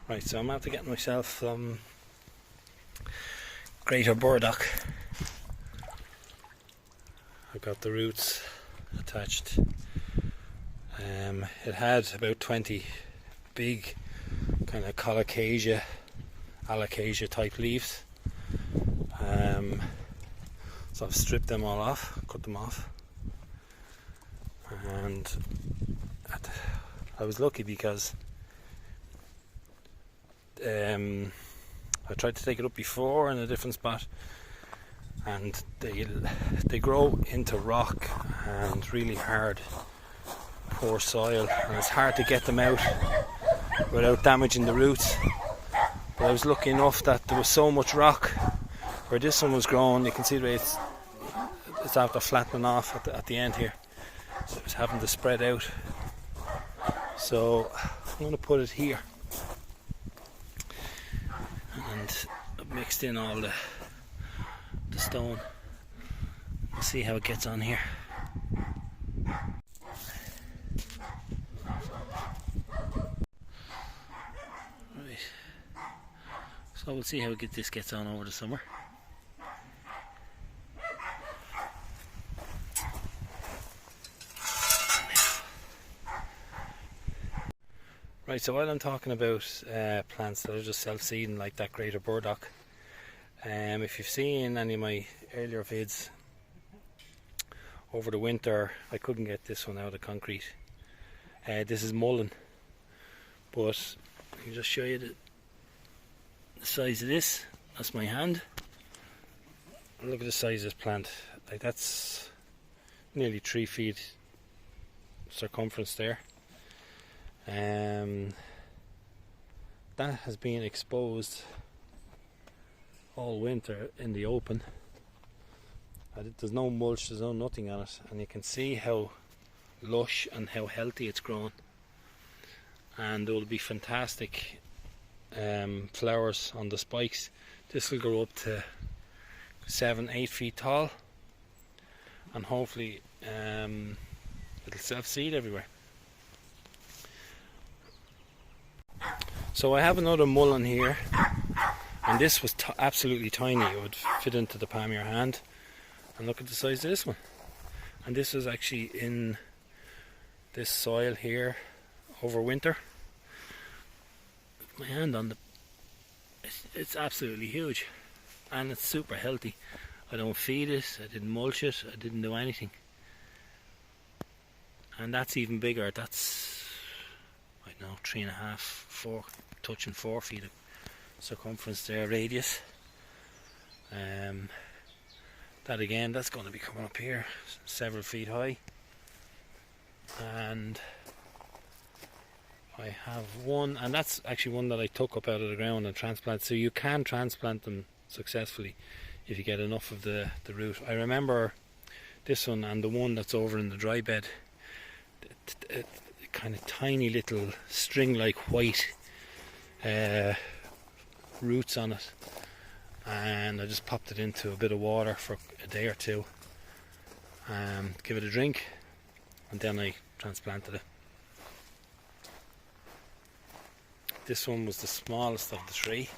Right, so I'm after getting myself some greater burdock. I've got the roots attached. It had about 20 big kind of colocasia, alocasia type leaves. So I've stripped them all off, cut them off, and I was lucky because I tried to take it up before in a different spot, and they grow into rock and really hard, poor soil, and it's hard to get them out without damaging the roots. But I was lucky enough that there was so much rock where this one was growing. You can see the way it's after flattening off at the end here, so it was having to spread out. So I'm going to put it here, and I've mixed in all the stone. We'll see how it gets on here. Right, so we'll see how this gets on over the summer. Right, so while I'm talking about plants that are just self-seeding like that greater burdock, if you've seen any of my earlier vids over the winter, I couldn't get this one out of concrete. This is mullein, but I can just show you the size of this. That's my hand. And look at the size of this plant. Like, that's nearly 3 feet circumference there. That has been exposed all winter in the open. There's no mulch, there's no nothing on it, and you can see how lush and how healthy it's grown. And there will be fantastic flowers on the spikes. This will grow up to 7-8 feet tall, and hopefully it'll self-seed everywhere. So I have another mullein here, and this was absolutely tiny. It would fit into the palm of your hand, and look at the size of this one. And this was actually in this soil here over winter. My hand on it's absolutely huge, and it's super healthy. I don't feed it, I didn't mulch it, I didn't do anything. And that's even bigger. That's, I don't know, 3.5, 4, touching 4 feet of circumference there, radius. That again, that's going to be coming up here several feet high. And I have one, and that's actually one that I took up out of the ground and transplanted. So you can transplant them successfully if you get enough of the root. I remember this one and the one that's over in the dry bed, kind of tiny little string-like white roots on it, and I just popped it into a bit of water for a day or two, give it a drink, and then I transplanted it. This one was the smallest of the 3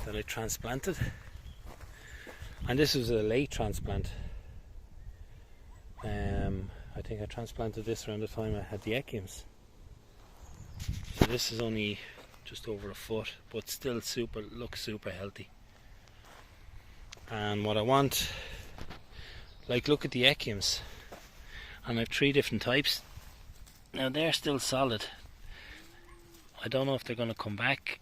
that I transplanted, and this was a late transplant. I think I transplanted this around the time I had the echiums. So this is only just over a foot, but still looks super healthy. And what I want, like, look at the echiums, and I've 3 different types. Now they're still solid. I don't know if they're going to come back,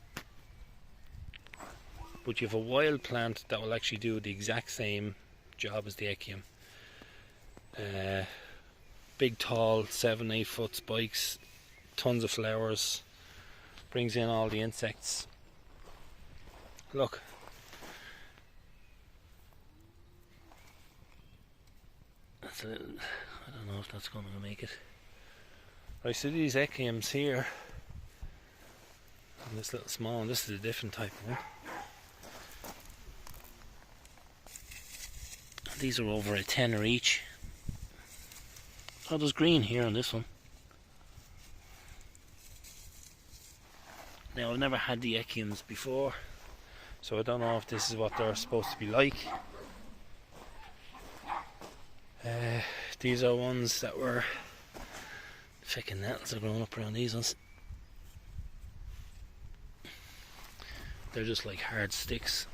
but you have a wild plant that will actually do the exact same job as the echium. Big, tall, 7-8 foot spikes, tons of flowers, brings in all the insects. Look, that's I don't know if that's going to make it. I see these echiums here, and this little small one. This is a different type of one. These are over a tenner each. Oh, there's green here on this one. Now, I've never had the echiums before, so I don't know if this is what they're supposed to be like. These are ones that were checking nettles are growing up around these ones. They're just like hard sticks.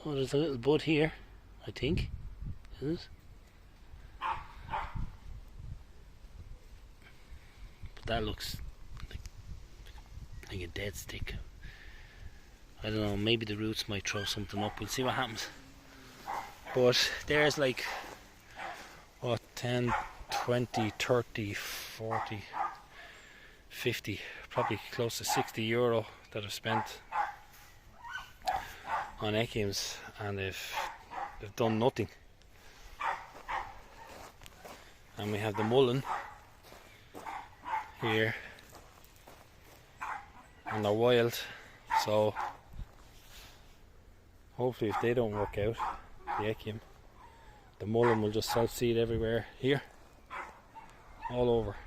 Oh, there's a little bud here, I think. Is it? But that looks like a dead stick. I don't know, maybe the roots might throw something up. We'll see what happens. But there's like, what, 10, 20, 30, 40, 50, probably close to €60 that I've spent on echiums, and they've done nothing. And we have the mullein here, and they're wild, so hopefully if they don't work out, the echium, the mullein will just self-seed everywhere here, all over.